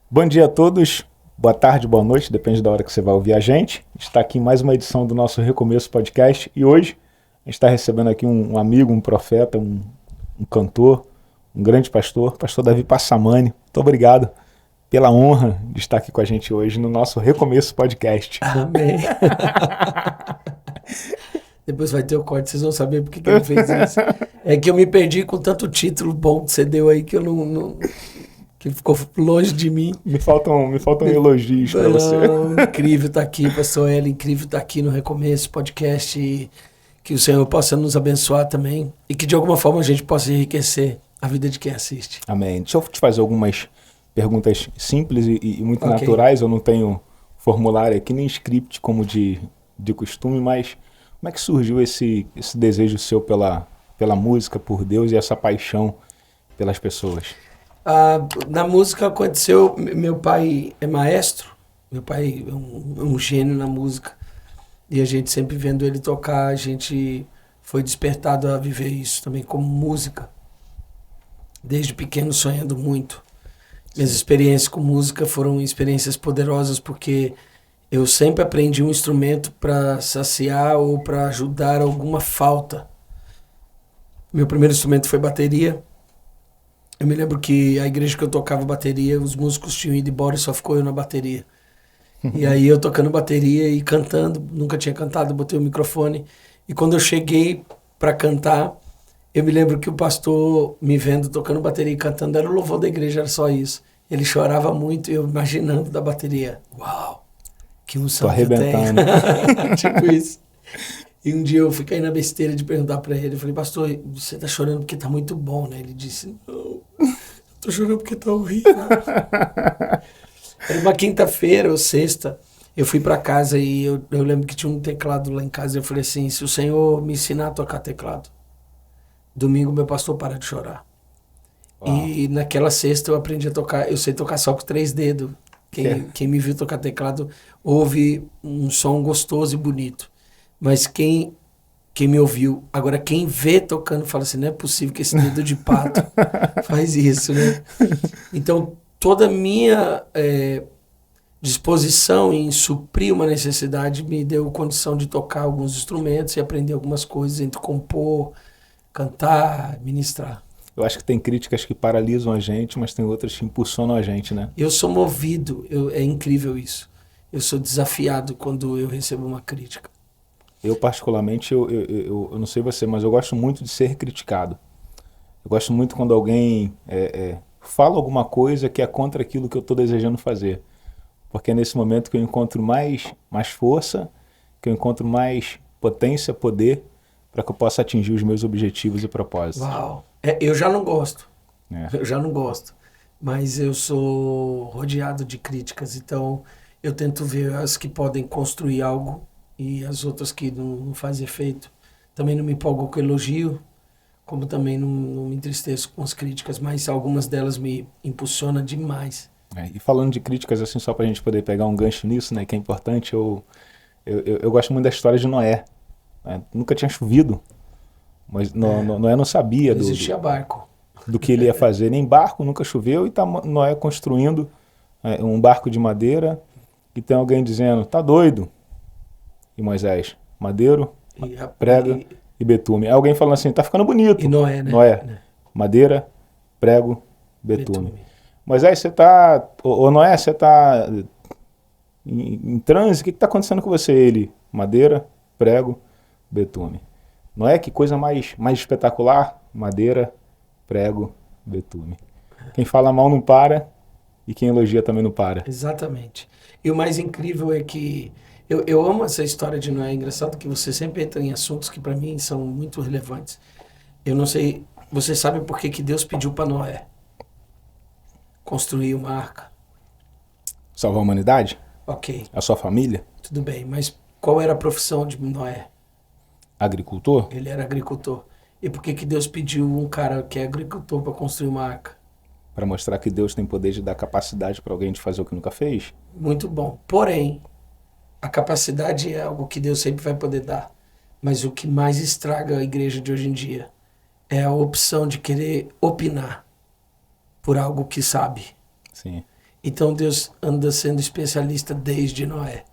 Bom dia a todos, boa tarde, boa noite, depende da hora que você vai ouvir a gente. A gente está aqui em mais uma edição do nosso Recomeço Podcast e hoje a gente está recebendo aqui um amigo, um profeta, um cantor, um grande pastor Davi Passamani. Muito obrigado pela honra de estar aqui com a gente hoje no nosso Recomeço Podcast. Amém. Depois vai ter o corte, vocês vão saber por que ele fez isso. É que eu me perdi com tanto título bom que você deu aí que eu não que ficou longe de mim. Me faltam elogios para você. Incrível estar aqui, pastor Eli, incrível estar aqui no Recomeço Podcast e que o Senhor possa nos abençoar também e que de alguma forma a gente possa enriquecer a vida de quem assiste. Amém. Deixa eu te fazer algumas perguntas simples e muito naturais. Eu não tenho formulário aqui, nem script como de costume, mas como é que surgiu esse desejo seu pela música, por Deus e essa paixão pelas pessoas? Na música aconteceu, meu pai é maestro, meu pai é um gênio na música e a gente sempre vendo ele tocar, a gente foi despertado a viver isso também como música, desde pequeno sonhando muito. Minhas experiências com música foram experiências poderosas porque eu sempre aprendi um instrumento para saciar ou para ajudar alguma falta. Meu primeiro instrumento foi bateria. Eu me lembro que a igreja que eu tocava bateria, os músicos tinham ido embora e só ficou eu na bateria. E aí eu tocando bateria e cantando, nunca tinha cantado, botei o microfone. E quando eu cheguei para cantar, eu me lembro que o pastor me vendo tocando bateria e cantando, era o louvor da igreja, era só isso. Ele chorava muito e eu imaginando da bateria. Uau, que unção que eu tenho. Tipo isso. E um dia eu fiquei na besteira de perguntar para ele, eu falei, pastor, você tá chorando porque tá muito bom, né? Ele disse, não, eu tô chorando porque tá horrível. Era uma quinta-feira ou sexta, eu fui para casa e eu lembro que tinha um teclado lá em casa, eu falei assim, se o Senhor me ensinar a tocar teclado, domingo meu pastor para de chorar. Uau. E naquela sexta eu aprendi a tocar, eu sei tocar só com 3 dedos. Quem me viu tocar teclado ouve um som gostoso e bonito. Mas quem me ouviu, agora quem vê tocando fala assim, não é possível que esse dedo de pato faz isso, né? Então toda a minha disposição em suprir uma necessidade me deu condição de tocar alguns instrumentos e aprender algumas coisas, entre compor, cantar, ministrar. Eu acho que tem críticas que paralisam a gente, mas tem outras que impulsionam a gente, né? Eu sou movido, é incrível isso. Eu sou desafiado quando eu recebo uma crítica. Eu particularmente, eu não sei você, mas eu gosto muito de ser criticado. Eu gosto muito quando alguém fala alguma coisa que é contra aquilo que eu estou desejando fazer. Porque é nesse momento que eu encontro mais força, que eu encontro mais potência, poder, para que eu possa atingir os meus objetivos e propósitos. Uau! Eu já não gosto. Eu já não gosto. Mas eu sou rodeado de críticas, então eu tento ver as que podem construir algo e as outras que não fazem efeito. Também não me empolgo com elogio, como também não me entristeço com as críticas, mas algumas delas me impulsionam demais. E falando de críticas, assim, só para a gente poder pegar um gancho nisso, né, que é importante, eu gosto muito da história de Noé. Nunca tinha chovido, mas Noé não sabia não existia barco. Do que ele ia fazer. Nem barco, nunca choveu, e está Noé construindo um barco de madeira, e tem alguém dizendo, tá doido. E Moisés, madeiro, prego e betume. Aí alguém falando assim, tá ficando bonito. E Noé, né? Noé, madeira, prego, betume. Moisés, você tá... Ô Noé, você tá em transe? O que tá acontecendo com você? Ele, madeira, prego, betume. Noé, que coisa mais espetacular? Madeira, prego, betume. Quem fala mal não para e quem elogia também não para. Exatamente. E o mais incrível é que eu amo essa história de Noé. É engraçado que você sempre entra em assuntos que para mim são muito relevantes. Eu não sei, você sabe por que Deus pediu para Noé construir uma arca? Salvar a humanidade? Ok. A sua família? Tudo bem, mas qual era a profissão de Noé? Agricultor? Ele era agricultor. E por que Deus pediu um cara que é agricultor para construir uma arca? Para mostrar que Deus tem poder de dar capacidade para alguém de fazer o que nunca fez? Muito bom. Porém, a capacidade é algo que Deus sempre vai poder dar. Mas o que mais estraga a igreja de hoje em dia é a opção de querer opinar por algo que sabe. Sim. Então Deus anda sendo especialista desde Noé.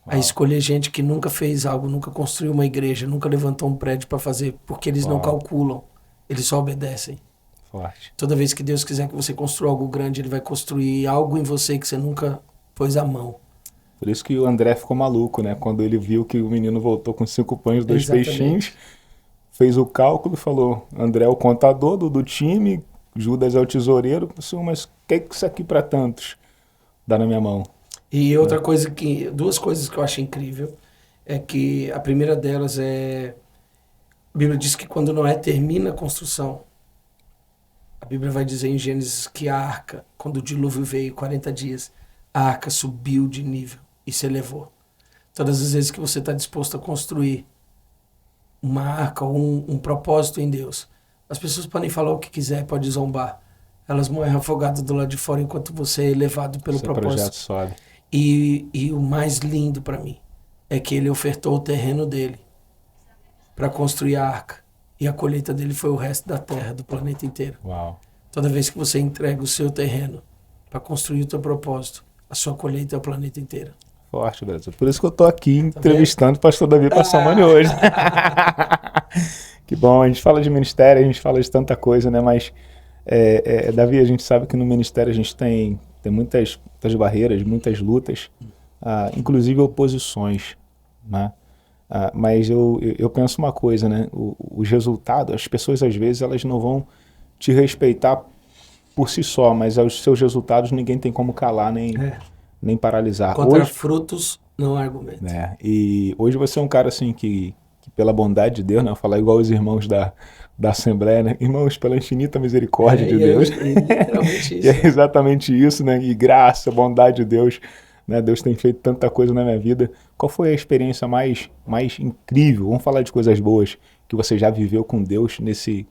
A Uau. escolher gente que nunca fez algo, nunca construiu uma igreja, nunca levantou um prédio para fazer, porque eles não Uau. calculam, eles só obedecem. Forte. Toda vez que Deus quiser que você construa algo grande, Ele vai construir algo em você que você nunca pôs a mão. Por isso que o André ficou maluco, né? Quando ele viu que o menino voltou com 5 pães e 2 Exatamente. peixinhos, fez o cálculo e falou: André é o contador do time, Judas é o tesoureiro, mas o que é isso aqui para tantos? Dá na minha mão. E outra coisa duas coisas que eu acho incrível é que a primeira delas é, a Bíblia diz que quando Noé termina a construção, a Bíblia vai dizer em Gênesis que a arca, quando o dilúvio veio, 40 dias, a arca subiu de nível e se elevou. Todas as vezes que você está disposto a construir uma arca ou um propósito em Deus, as pessoas podem falar o que quiser, podem zombar. Elas morrem afogadas do lado de fora enquanto você é elevado pelo Seu propósito. projeto sobe. E o mais lindo para mim é que ele ofertou o terreno dele para construir a arca. E a colheita dele foi o resto da terra, do planeta inteiro. Uau. Toda vez que você entrega o seu terreno para construir o teu propósito, a sua colheita é o planeta inteiro. Forte, Brasil. Por isso que eu tô aqui entrevistando o pastor Davi Passamani hoje. Que bom, a gente fala de ministério, a gente fala de tanta coisa, né? Mas, Davi, a gente sabe que no ministério a gente tem muitas barreiras, muitas lutas, inclusive oposições, né? Mas eu penso uma coisa, né? Os resultados, as pessoas às vezes elas não vão te respeitar por si só, mas os seus resultados ninguém tem como calar nem paralisar. Contra Hoje, frutos, não há argumento. né? E hoje você é um cara assim que pela bondade de Deus, né? Falar igual os irmãos da Assembleia, né? Irmãos, pela infinita misericórdia de Deus. Literalmente isso. E é exatamente isso, né? E graça, bondade de Deus, né? Deus tem feito tanta coisa na minha vida. Qual foi a experiência mais incrível? Vamos falar de coisas boas que você já viveu com Deus nesse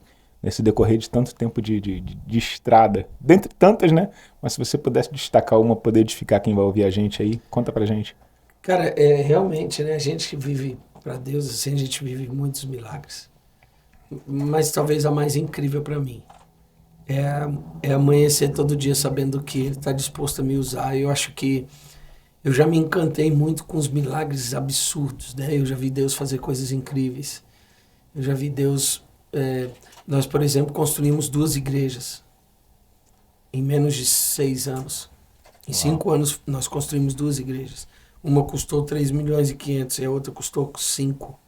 decorrer de tanto tempo de estrada. Dentre tantas, né? Mas se você pudesse destacar uma, poder edificar quem vai ouvir a gente aí, conta pra gente. Cara, realmente, né? A gente que vive para Deus, assim, a gente vive muitos milagres. Mas talvez a mais incrível para mim é amanhecer todo dia sabendo que Ele está disposto a me usar. Eu acho que eu já me encantei muito com os milagres absurdos, né? Eu já vi Deus fazer coisas incríveis. Eu já vi Deus... nós, por exemplo, construímos 2 igrejas em menos de 6 anos. Em 5 anos, nós construímos 2 igrejas. Uma custou 3 milhões e 500 e a outra custou 5.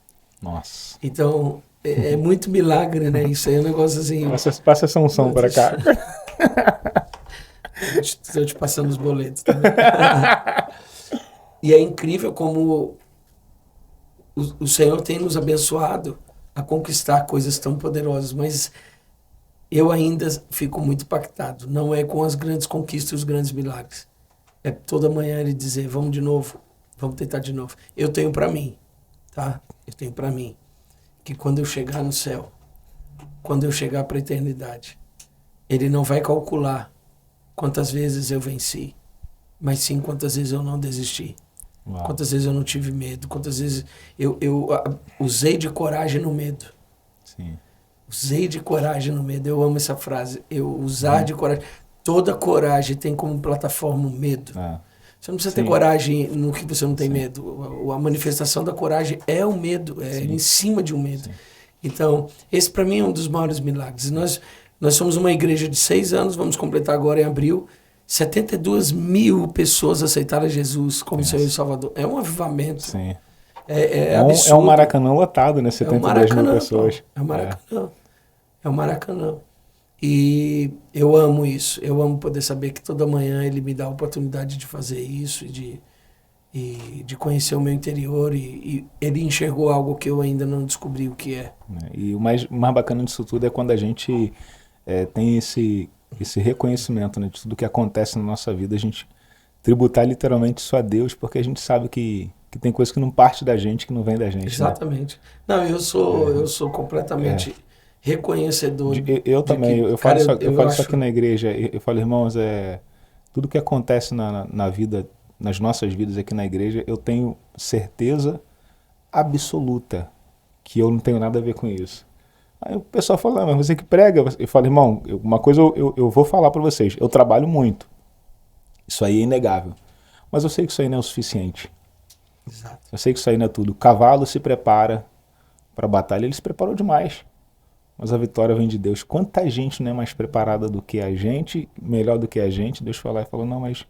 Nossa. Então, é muito milagre, né? Isso aí é um negócio assim... Passa essa unção para cá. Estou te passando os boletos também. E é incrível como o Senhor tem nos abençoado a conquistar coisas tão poderosas, mas eu ainda fico muito impactado. Não é com as grandes conquistas e os grandes milagres. É toda manhã Ele dizer, vamos de novo, vamos tentar de novo. Eu tenho para mim, tá? Eu tenho para mim que quando eu chegar no céu, quando eu chegar para a eternidade, Ele não vai calcular quantas vezes eu venci, mas sim quantas vezes eu não desisti. Uau. Quantas vezes eu não tive medo, quantas vezes eu usei de coragem no medo. Sim. Usei de coragem no medo. Eu amo essa frase. Eu usar de coragem. Toda coragem tem como plataforma o medo. Você não precisa ter coragem no que você não tem medo. A manifestação da coragem é o medo, em cima de um medo. Sim. Então, esse para mim é um dos maiores milagres. Nós somos uma igreja de 6 anos, vamos completar agora em abril. 72 mil pessoas aceitaram Jesus como Senhor e Salvador. É um avivamento. Sim. Absurdo. É um Maracanã lotado, né? 72 mil pessoas. É um Maracanã. É um Maracanã. E eu amo isso. Eu amo poder saber que toda manhã Ele me dá a oportunidade de fazer isso e de conhecer o meu interior. E Ele enxergou algo que eu ainda não descobri o que é. E o mais bacana disso tudo é quando a gente tem esse reconhecimento, né, de tudo que acontece na nossa vida, a gente tributar literalmente isso a Deus, porque a gente sabe que tem coisa que não parte da gente, que não vem da gente. Exatamente. Né? Não, eu sou completamente reconhecedor. Eu também, eu falo isso aqui na igreja, eu falo, irmãos, tudo que acontece na vida, nas nossas vidas aqui na igreja, eu tenho certeza absoluta que eu não tenho nada a ver com isso. Aí o pessoal fala, mas você que prega? Eu falo, irmão, uma coisa eu vou falar para vocês, eu trabalho muito. Isso aí é inegável. Mas eu sei que isso aí não é o suficiente. Exato. Eu sei que isso aí não é tudo. O cavalo se prepara para a batalha, ele se preparou demais. Mas a vitória vem de Deus. Quanta gente não é mais preparada do que a gente, melhor do que a gente. Deus foi lá e falou, não, mas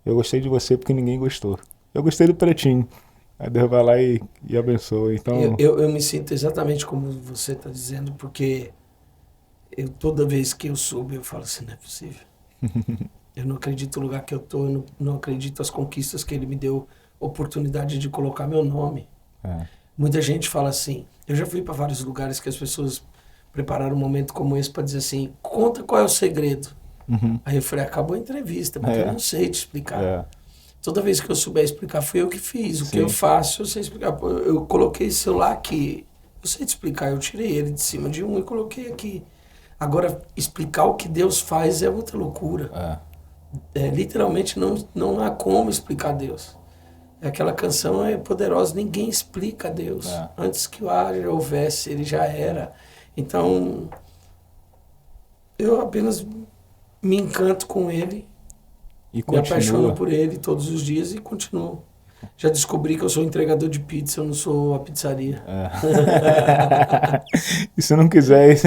eu gostei de você porque ninguém gostou. Eu gostei do pretinho. Aí Deus vai lá e abençoa. Então... Eu me sinto exatamente como você está dizendo, porque toda vez que eu soube, eu falo assim, não é possível. Eu não acredito no lugar que eu estou, eu não acredito nas conquistas que ele me deu oportunidade de colocar meu nome. É. Muita gente fala assim, eu já fui para vários lugares que as pessoas prepararam um momento como esse para dizer assim, conta qual é o segredo. Uhum. Aí eu falei, acabou a entrevista, mas eu não sei te explicar. É. Toda vez que eu souber explicar, fui eu que fiz. O Sim. que eu faço, eu sei explicar. Pô, eu coloquei esse celular aqui, eu sei te explicar, eu tirei ele de cima de um e coloquei aqui. Agora, explicar o que Deus faz é outra loucura. Literalmente não há como explicar Deus. Aquela canção é poderosa, ninguém explica Deus. Antes que o haja houvesse, ele já era. Então, eu apenas me encanto com ele, me apaixono por ele todos os dias e continuo. Já descobri que eu sou entregador de pizza, eu não sou a pizzaria. E se não quiser,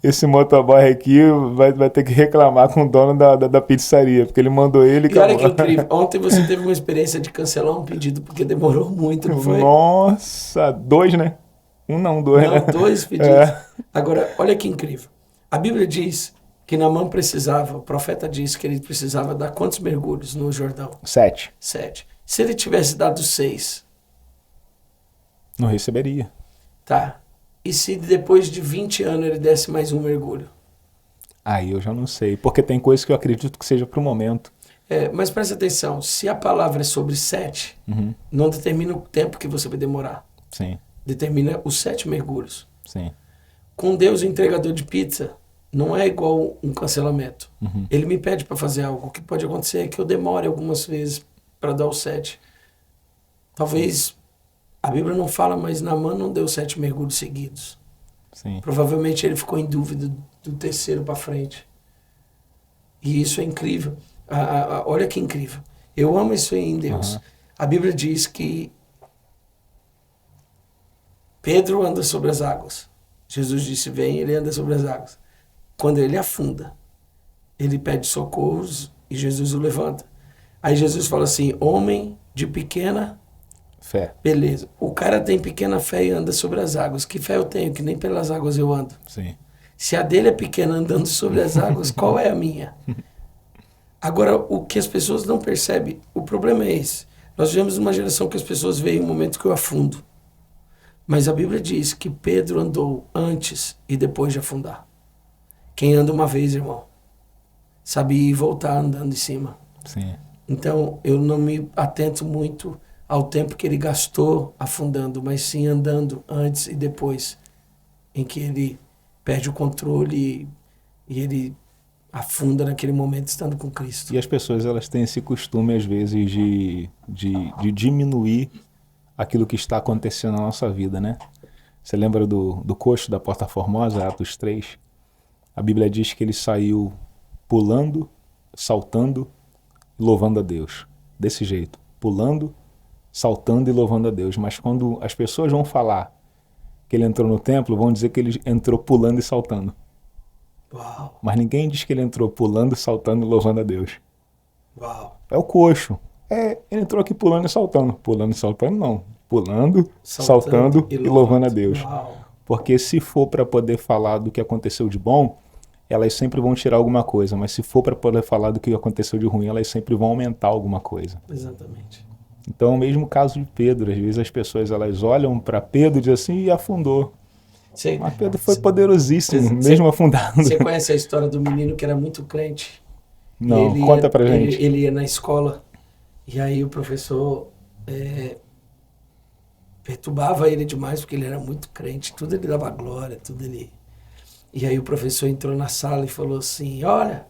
esse motoboy aqui vai ter que reclamar com o dono da pizzaria, porque ele mandou ele... E olha que incrível, ontem você teve uma experiência de cancelar um pedido, porque demorou muito, não foi? Nossa, 2, né? 1 não, 2, né? Não, 2 pedidos. Agora, olha que incrível. A Bíblia diz que Naamã precisava, o profeta disse que ele precisava dar quantos mergulhos no Jordão? 7. 7. Se ele tivesse dado 6... Não receberia. Tá. E se depois de 20 anos ele desse mais um mergulho? Aí eu já não sei, porque tem coisas que eu acredito que seja pro momento. Mas presta atenção, se a palavra é sobre 7, não determina o tempo que você vai demorar. Sim. Determina os 7 mergulhos. Sim. Com Deus, o entregador de pizza não é igual um cancelamento. Ele me pede para fazer algo. O que pode acontecer é que eu demore algumas vezes para dar o 7. Talvez, a Bíblia não fala, mas Naamã não deu 7 mergulhos seguidos. Sim. Provavelmente ele ficou em dúvida do terceiro para frente. E isso é incrível. Olha que incrível. Eu amo isso aí em Deus. A Bíblia diz que Pedro anda sobre as águas. Jesus disse, vem, ele anda sobre as águas. Quando ele afunda, ele pede socorros e Jesus o levanta. Aí Jesus fala assim, homem de pequena fé. Beleza. O cara tem pequena fé e anda sobre as águas. Que fé eu tenho? Que nem pelas águas eu ando. Sim. Se a dele é pequena andando sobre as águas, qual é a minha? Agora, o que as pessoas não percebem, o problema é esse. Nós vivemos uma geração que as pessoas veem um momento que eu afundo. Mas a Bíblia diz que Pedro andou antes e depois de afundar. Quem anda uma vez, irmão, sabe ir e voltar andando em cima. Sim. Então, eu não me atento muito ao tempo que ele gastou afundando, mas sim andando antes e depois, em que ele perde o controle e ele afunda naquele momento estando com Cristo. E as pessoas, elas têm esse costume, às vezes, de diminuir aquilo que está acontecendo na nossa vida, né? Você lembra do coxo da Porta Formosa, Atos 3? A Bíblia diz que ele saiu pulando, saltando e louvando a Deus. Desse jeito, pulando, saltando e louvando a Deus. Mas quando as pessoas vão falar que ele entrou no templo, vão dizer que ele entrou pulando e saltando. Uau. Mas ninguém diz que ele entrou pulando, saltando e louvando a Deus. Uau. É o coxo. Ele entrou aqui pulando e saltando. Pulando e saltando, não. Pulando, saltando e louvando a Deus. Uau. Porque se for para poder falar do que aconteceu de bom, elas sempre vão tirar alguma coisa. Mas se for para poder falar do que aconteceu de ruim, elas sempre vão aumentar alguma coisa. Exatamente. Então é o mesmo caso de Pedro. Às vezes as pessoas elas olham para Pedro e dizem assim, e afundou. Mas Pedro foi poderosíssimo, mesmo afundando. Você conhece a história do menino que era muito crente? Não, conta pra gente. Ele ia na escola e aí o professor perturbava ele demais porque ele era muito crente. Tudo ele dava glória, tudo ele... E aí o professor entrou na sala e falou assim, olha,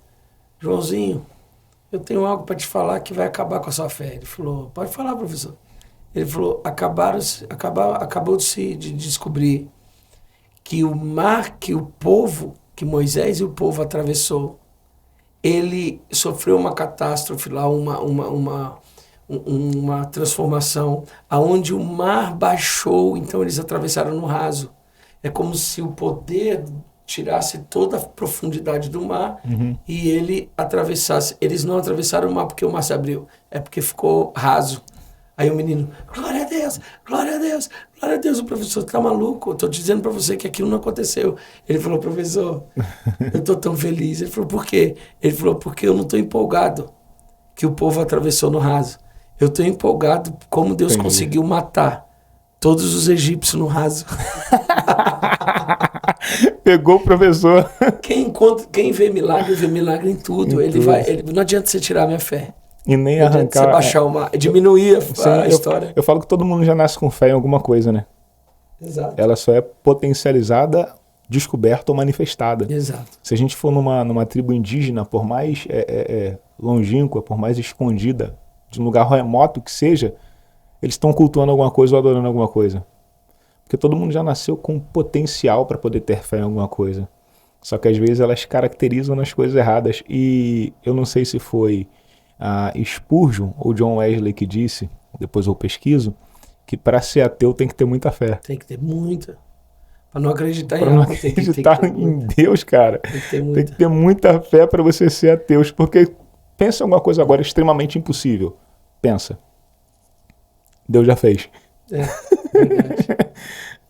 Joãozinho, eu tenho algo para te falar que vai acabar com a sua fé. Ele falou, pode falar, professor. Ele falou, acabou de descobrir que o mar que Moisés e o povo atravessou, ele sofreu uma catástrofe lá, uma transformação, aonde o mar baixou, então eles atravessaram no raso. É como se o poder tirasse toda a profundidade do mar e ele atravessasse. Eles não atravessaram o mar porque o mar se abriu, é porque ficou raso. Aí o menino, glória a Deus, glória a Deus, glória a Deus. O professor, tá maluco? Eu tô dizendo para você que aquilo não aconteceu. Ele falou, professor, eu tô tão feliz. Ele falou, por quê? Ele falou, porque eu não tô empolgado que o povo atravessou no raso. Eu tô empolgado como Deus conseguiu matar todos os egípcios no raso. Pegou o professor. Quem vê milagre em tudo. Não adianta você tirar a minha fé. E nem arrancar. Você baixar uma. Diminuir a história. Eu falo que todo mundo já nasce com fé em alguma coisa, né? Exato. Ela só é potencializada, descoberta ou manifestada. Exato. Se a gente for numa tribo indígena, por mais longínqua, por mais escondida, de um lugar remoto que seja, eles estão cultuando alguma coisa ou adorando alguma coisa. Porque todo mundo já nasceu com potencial para poder ter fé em alguma coisa. Só que às vezes elas caracterizam nas coisas erradas. E eu não sei se foi Spurgeon ou John Wesley que disse, depois eu pesquiso, que para ser ateu tem que ter muita fé. Tem que ter muita. Para não acreditar em algo, tem que ter em Deus, cara. Tem que ter muita fé para você ser ateu. Porque pensa em alguma coisa agora extremamente impossível. Pensa. Deus já fez. Verdade.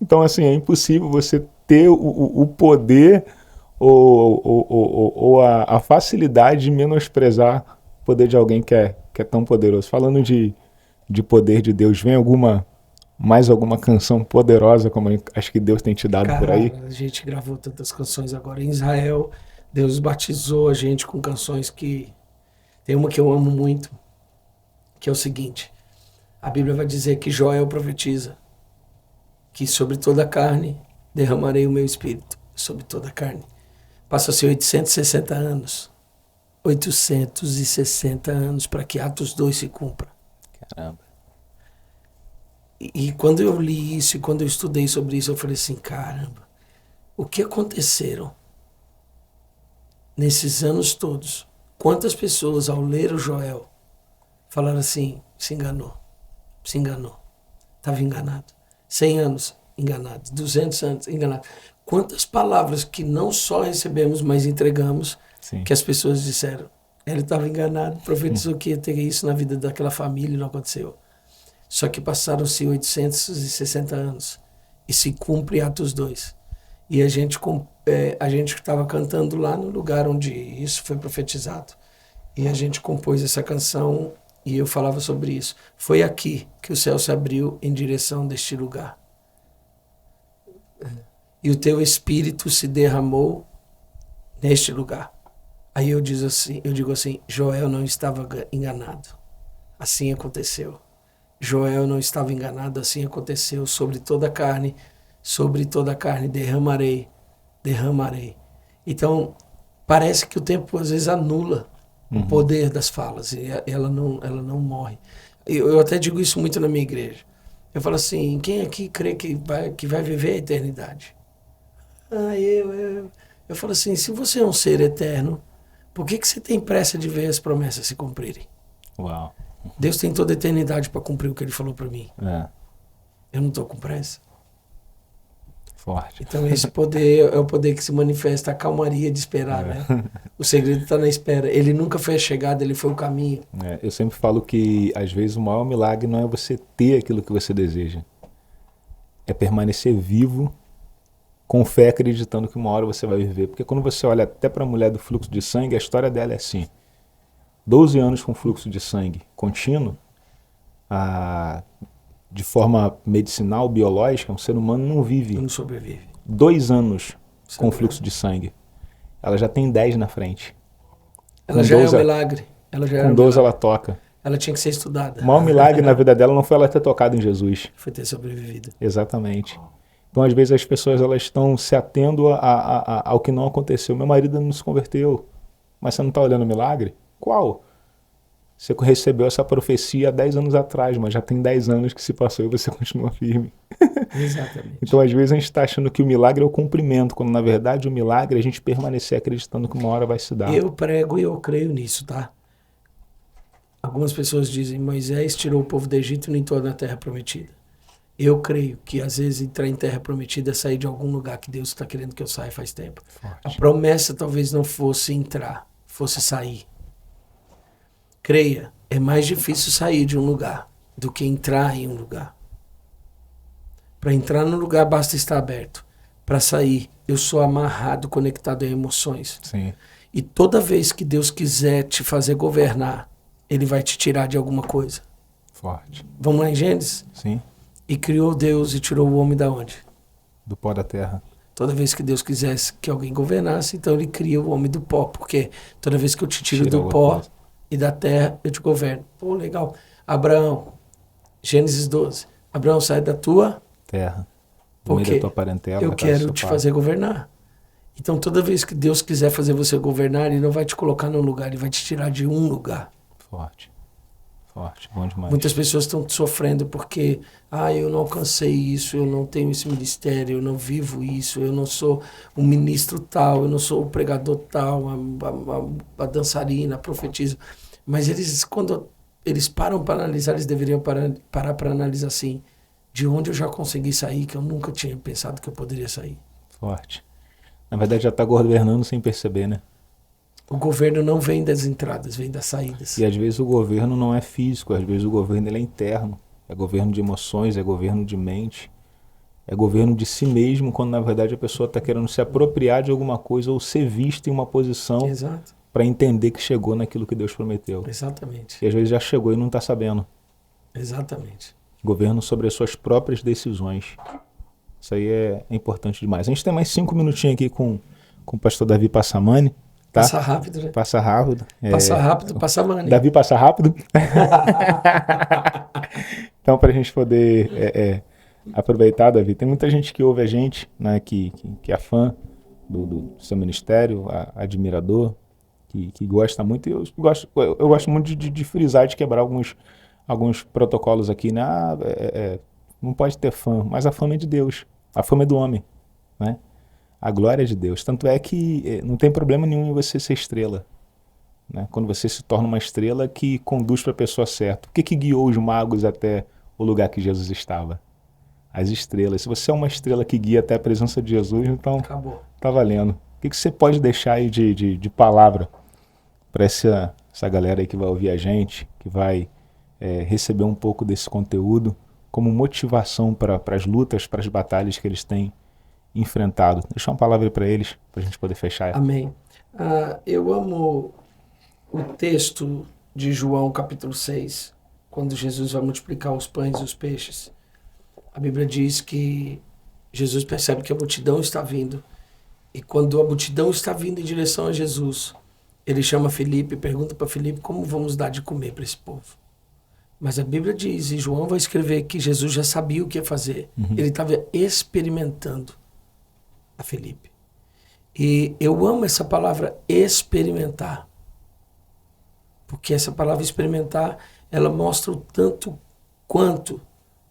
Então, assim, é impossível você ter o poder ou a facilidade de menosprezar o poder de alguém que é tão poderoso. Falando de poder de Deus, vem mais alguma canção poderosa como acho que Deus tem te dado por aí? A gente gravou tantas canções agora em Israel. Deus batizou a gente com canções que... Tem uma que eu amo muito, que é o seguinte. A Bíblia vai dizer que Joel profetiza que sobre toda a carne derramarei o meu espírito. Sobre toda a carne. Passam-se 860 anos. 860 anos para que Atos 2 se cumpra. Caramba. E quando eu li isso, e quando eu estudei sobre isso, eu falei assim, caramba, o que aconteceram nesses anos todos? Quantas pessoas, ao ler o Joel, falaram assim, se enganou, estava enganado. 100 anos, enganado. 200 anos, enganado. Quantas palavras que não só recebemos, mas entregamos, que as pessoas disseram, ele estava enganado, profetizou que ia ter isso na vida daquela família e não aconteceu. Só que passaram-se 860 anos e se cumpre Atos 2. E a gente estava cantando lá no lugar onde isso foi profetizado. E a gente compôs essa canção e eu falava sobre isso. Foi aqui que o céu se abriu em direção deste lugar. E o teu espírito se derramou neste lugar. Aí eu digo assim, Joel não estava enganado. Assim aconteceu. Joel não estava enganado, assim aconteceu. Sobre toda a carne derramarei. Então, parece que o tempo às vezes anula o poder das falas, e ela não morre. Eu até digo isso muito na minha igreja. Eu falo assim, quem aqui crê que vai viver a eternidade? Eu falo assim, se você é um ser eterno, por que você tem pressa de ver as promessas se cumprirem? Uau. Deus tem toda a eternidade para cumprir o que ele falou para mim. Eu não estou com pressa. Forte. Então esse poder é o poder que se manifesta, a calmaria de esperar, né? O segredo está na espera. Ele nunca foi a chegada, ele foi o caminho. Eu sempre falo que às vezes o maior milagre não é você ter aquilo que você deseja. É permanecer vivo, com fé, acreditando que uma hora você vai viver. Porque quando você olha até para a mulher do fluxo de sangue, a história dela é assim. 12 anos com fluxo de sangue contínuo, de forma medicinal, biológica, um ser humano não vive. Não sobrevive. 2 anos com fluxo de sangue. Ela já tem 10 na frente. Ela já é um milagre. Com 12 ela toca. Ela tinha que ser estudada. O maior milagre na vida dela não foi ela ter tocado em Jesus. Foi ter sobrevivido. Exatamente. Então, às vezes, as pessoas elas estão se atendo ao que não aconteceu. Meu marido não se converteu. Mas você não está olhando o milagre? Qual? Você recebeu essa profecia há 10 anos atrás, mas já tem 10 anos que se passou e você continua firme. Exatamente. Então, às vezes, a gente está achando que o milagre é o cumprimento, quando, na verdade, o milagre é a gente permanecer acreditando que uma hora vai se dar. Eu prego e eu creio nisso, tá? Algumas pessoas dizem, Moisés tirou o povo do Egito e não entrou na Terra Prometida. Eu creio que, às vezes, entrar em Terra Prometida é sair de algum lugar que Deus está querendo que eu saia faz tempo. Forte. A promessa talvez não fosse entrar, fosse sair. Creia, é mais difícil sair de um lugar do que entrar em um lugar. Para entrar no lugar basta estar aberto. Para sair, eu sou amarrado, conectado a emoções. Sim. E toda vez que Deus quiser te fazer governar, Ele vai te tirar de alguma coisa. Forte. Vamos lá em Gênesis? Sim. E criou Deus e tirou o homem da onde? Do pó da terra. Toda vez que Deus quisesse que alguém governasse, então Ele cria o homem do pó. Porque toda vez que eu te tiro do pó e da terra, eu te governo. Pô, legal. Abraão, Gênesis 12. Abraão, sai da tua terra. Do meio da tua parentela. Eu quero te fazer governar. Então, toda vez que Deus quiser fazer você governar, Ele não vai te colocar num lugar, Ele vai te tirar de um lugar. Forte. Forte, bom demais. Muitas pessoas estão sofrendo porque, eu não alcancei isso, eu não tenho esse ministério, eu não vivo isso, eu não sou um ministro tal, eu não sou o pregador tal, a dançarina, a profetisa. Mas eles, quando eles param para analisar, eles deveriam parar para analisar assim, de onde eu já consegui sair, que eu nunca tinha pensado que eu poderia sair. Forte. Na verdade, já está governando sem perceber, né? O governo não vem das entradas, vem das saídas. E às vezes o governo não é físico, às vezes o governo ele é interno. É governo de emoções, é governo de mente, é governo de si mesmo, quando na verdade a pessoa está querendo se apropriar de alguma coisa ou ser vista em uma posição para entender que chegou naquilo que Deus prometeu. Exatamente. E às vezes já chegou e não está sabendo. Exatamente. Governo sobre as suas próprias decisões. Isso aí é importante demais. A gente tem mais 5 minutinhos aqui com o pastor Davi Passamani. Tá? Passa rápido, né? Passa rápido. Passa rápido, passa money. Davi passa rápido. Então, para a gente poder aproveitar, Davi, tem muita gente que ouve a gente, né, que é fã do seu ministério, admirador, que gosta muito. E eu gosto muito de frisar, de quebrar alguns protocolos aqui, né? Não pode ter fã, mas a fama é de Deus, a fama é do homem, né? A glória é de Deus. Tanto é que não tem problema nenhum em você ser estrela, né? Quando você se torna uma estrela que conduz para a pessoa certa. O que guiou os magos até o lugar que Jesus estava? As estrelas. Se você é uma estrela que guia até a presença de Jesus, então acabou. Tá valendo. O que você pode deixar aí de palavra para essa galera aí que vai ouvir a gente, que vai receber um pouco desse conteúdo como motivação para as lutas, para as batalhas que eles têm enfrentado? Deixa uma palavra para eles, para a gente poder fechar. Amém. Eu amo o texto de João capítulo 6, quando Jesus vai multiplicar os pães e os peixes. A Bíblia diz que Jesus percebe que a multidão está vindo. E quando a multidão está vindo em direção a Jesus, ele chama Filipe e pergunta para Filipe como vamos dar de comer para esse povo. Mas a Bíblia diz, e João vai escrever, que Jesus já sabia o que ia fazer. Ele estava experimentando a Filipe. E eu amo essa palavra experimentar. Porque essa palavra experimentar, ela mostra o tanto quanto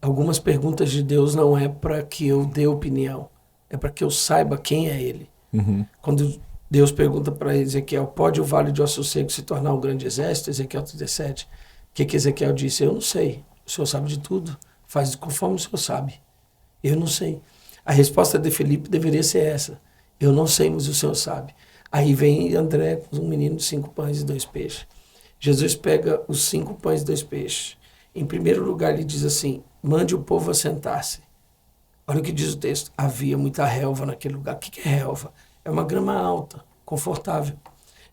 algumas perguntas de Deus não é para que eu dê opinião, é para que eu saiba quem é Ele. Quando Deus pergunta para Ezequiel, pode o vale de ossos secos se tornar um grande exército? Ezequiel 37. O que Ezequiel disse? Eu não sei. O Senhor sabe de tudo. Faz conforme o Senhor sabe. Eu não sei. A resposta de Filipe deveria ser essa. Eu não sei, mas o Senhor sabe. Aí vem André com um menino de 5 pães e 2 peixes. Jesus pega os 5 pães e 2 peixes. Em primeiro lugar, ele diz assim, mande o povo assentar-se. Olha o que diz o texto. Havia muita relva naquele lugar. O que é relva? É uma grama alta, confortável.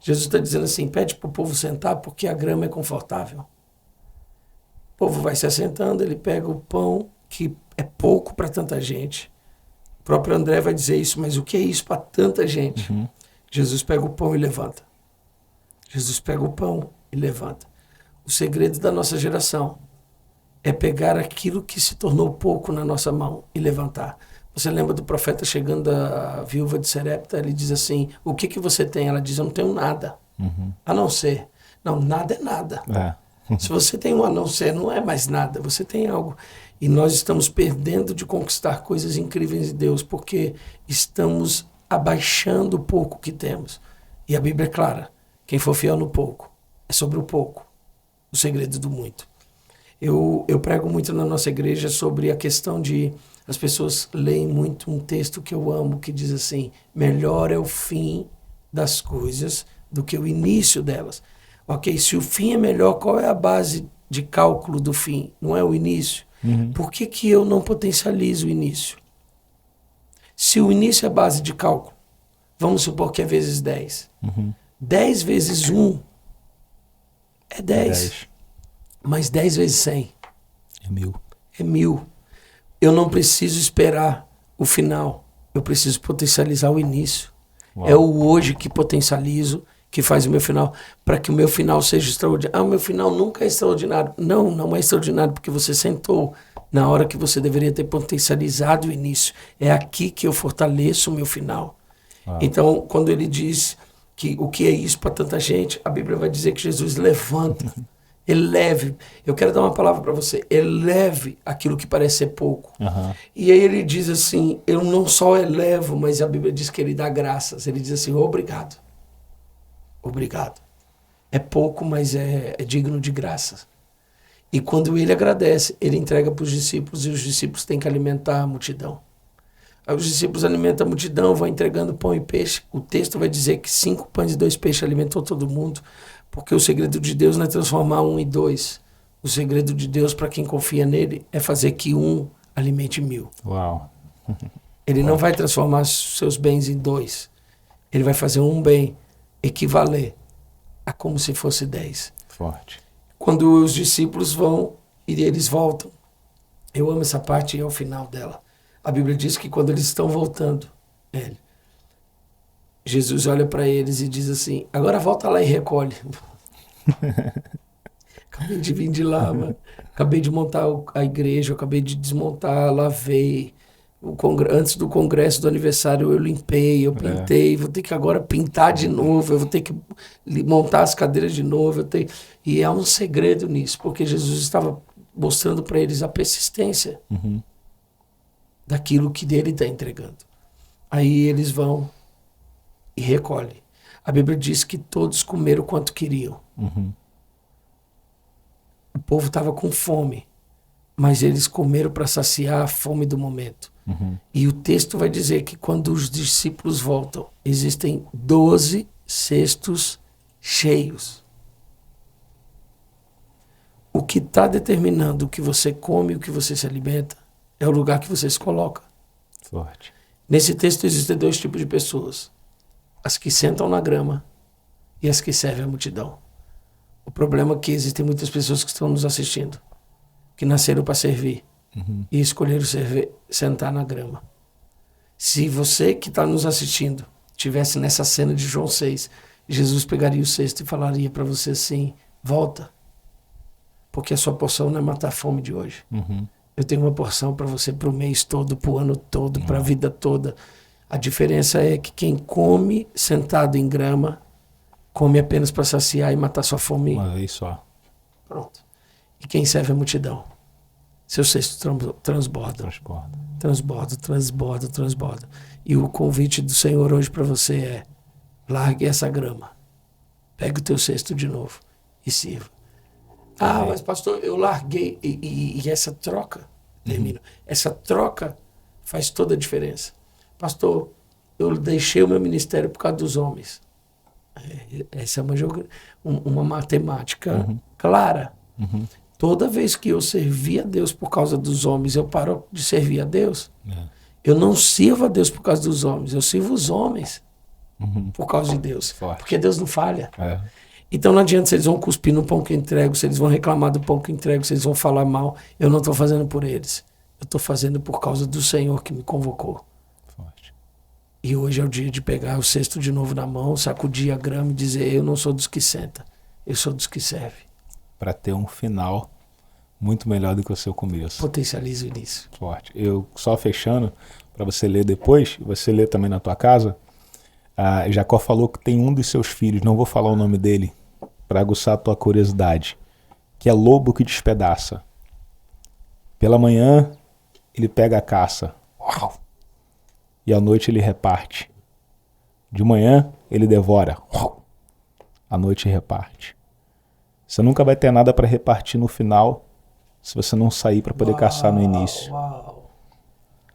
Jesus está dizendo assim, pede para o povo sentar porque a grama é confortável. O povo vai se assentando, ele pega o pão, que é pouco para tanta gente. O próprio André vai dizer isso, mas o que é isso para tanta gente? Jesus pega o pão e levanta. Jesus pega o pão e levanta. O segredo da nossa geração é pegar aquilo que se tornou pouco na nossa mão e levantar. Você lembra do profeta chegando à viúva de Serepta? Ele diz assim, o que você tem? Ela diz, eu não tenho nada, a não ser. Não, nada é nada. É. Se você tem um a não ser, não é mais nada, você tem algo. E nós estamos perdendo de conquistar coisas incríveis de Deus, porque estamos abaixando o pouco que temos. E a Bíblia é clara, quem for fiel no pouco, é sobre o pouco, o segredo do muito. Eu prego muito na nossa igreja sobre a questão de, as pessoas leem muito um texto que eu amo, que diz assim, melhor é o fim das coisas do que o início delas. Ok, se o fim é melhor, qual é a base de cálculo do fim? Não é o início? Por que que eu não potencializo o início? Se o início é base de cálculo, vamos supor que é vezes 10. 10 vezes 1 é 10. Mas 10 vezes 100 É 1000. é 1000. Eu não preciso esperar o final. Eu preciso potencializar o início. Uau. É o hoje que potencializo, que faz o meu final, para que o meu final seja extraordinário. Ah, o meu final nunca é extraordinário. Não, não é extraordinário, porque você sentou na hora que você deveria ter potencializado o início. É aqui que eu fortaleço o meu final. Uau. Então, quando ele diz que o que é isso para tanta gente, a Bíblia vai dizer que Jesus levanta, eleve. Eu quero dar uma palavra para você. Eleve aquilo que parece ser pouco. E aí ele diz assim, eu não só elevo, mas a Bíblia diz que ele dá graças. Ele diz assim, obrigado. Obrigado. É pouco, mas é digno de graças. E quando ele agradece, ele entrega para os discípulos, e os discípulos têm que alimentar a multidão. Aí os discípulos alimentam a multidão, vão entregando pão e peixe. O texto vai dizer que 5 pães e 2 peixes alimentou todo mundo, porque o segredo de Deus não é transformar 1 em 2. O segredo de Deus, para quem confia nele, é fazer que 1 alimente 1000. Uau. Ele não vai transformar seus bens em 2. Ele vai fazer um bem equivaler a como se fosse 10. Forte. Quando os discípulos vão e eles voltam, eu amo essa parte e é o final dela. A Bíblia diz que quando eles estão voltando, Jesus olha para eles e diz assim, agora volta lá e recolhe. Acabei de vir de lá, mano. Acabei de montar a igreja, acabei de desmontar, lavei. Antes do congresso do aniversário eu limpei, eu pintei, vou ter que agora pintar de novo, eu vou ter que montar as cadeiras de novo. E há um segredo nisso, porque Jesus estava mostrando para eles a persistência daquilo que dele está entregando. Aí eles vão e recolhem. A Bíblia diz que todos comeram quanto queriam. O povo estava com fome, mas eles comeram para saciar a fome do momento. E o texto vai dizer que quando os discípulos voltam, existem 12 cestos cheios. O que está determinando o que você come e o que você se alimenta é o lugar que você se coloca. Forte. Nesse texto existem 2 tipos de pessoas. As que sentam na grama e as que servem a multidão. O problema é que existem muitas pessoas que estão nos assistindo, que nasceram para servir e escolheram sentar na grama. Se você que está nos assistindo estivesse nessa cena de João 6, Jesus pegaria o cesto e falaria para você assim, volta, porque a sua porção não é matar a fome de hoje. Eu tenho uma porção para você para o mês todo, para o ano todo, para a vida toda. A diferença é que quem come sentado em grama, come apenas para saciar e matar sua fome. Uma vez só. Pronto. E quem serve a multidão? Seu cesto transborda. Transborda. E o convite do Senhor hoje para você é, largue essa grama. Pegue o teu cesto de novo e sirva. Ah, mas pastor, eu larguei. E essa troca, termino. Essa troca faz toda a diferença. Pastor, eu deixei o meu ministério por causa dos homens. Essa é uma matemática clara. Toda vez que eu servi a Deus por causa dos homens, eu paro de servir a Deus. Eu não sirvo a Deus por causa dos homens, eu sirvo os homens por causa de Deus. Forte. Porque Deus não falha. Então não adianta se eles vão cuspir no pão que eu entrego, se eles vão reclamar do pão que eu entrego, se eles vão falar mal. Eu não estou fazendo por eles. Eu estou fazendo por causa do Senhor que me convocou. Forte. E hoje é o dia de pegar o cesto de novo na mão, sacudir a grama e dizer, eu não sou dos que senta, eu sou dos que serve. Para ter um final muito melhor do que o seu começo. Potencializa o início. Forte. Eu só fechando, para você ler depois, você lê também na tua casa, Jacó falou que tem um dos seus filhos, não vou falar o nome dele, para aguçar a tua curiosidade, que é lobo que despedaça. Pela manhã, ele pega a caça. Uau! E à noite ele reparte. De manhã, ele devora. Uau! À noite reparte. Você nunca vai ter nada para repartir no final se você não sair para poder caçar no início. Uau.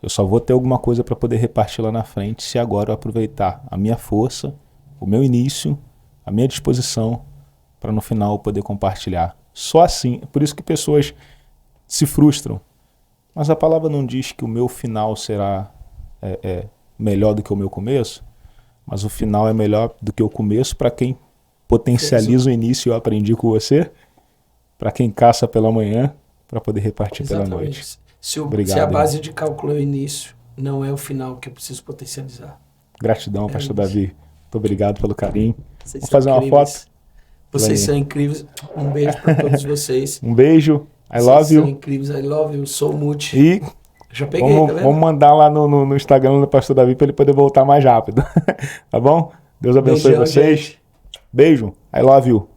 Eu só vou ter alguma coisa para poder repartir lá na frente se agora eu aproveitar a minha força, o meu início, a minha disposição, para no final eu poder compartilhar. Só assim. Por isso que pessoas se frustram. Mas a palavra não diz que o meu final será melhor do que o meu começo, mas o final é melhor do que o começo para quem potencializa o início, eu aprendi com você, para quem caça pela manhã, para poder repartir pela noite. Se a base de cálculo é o início, não é o final que eu preciso potencializar. Gratidão, pastor Davi. Muito obrigado pelo carinho. Vamos fazer uma foto? Vocês são incríveis. Um beijo para todos vocês. Um beijo. I love you. Vocês são incríveis. I love you so much. E já peguei, vamos mandar lá no Instagram do pastor Davi para ele poder voltar mais rápido. Tá bom? Deus abençoe vocês. Gente. Beijo. I love you.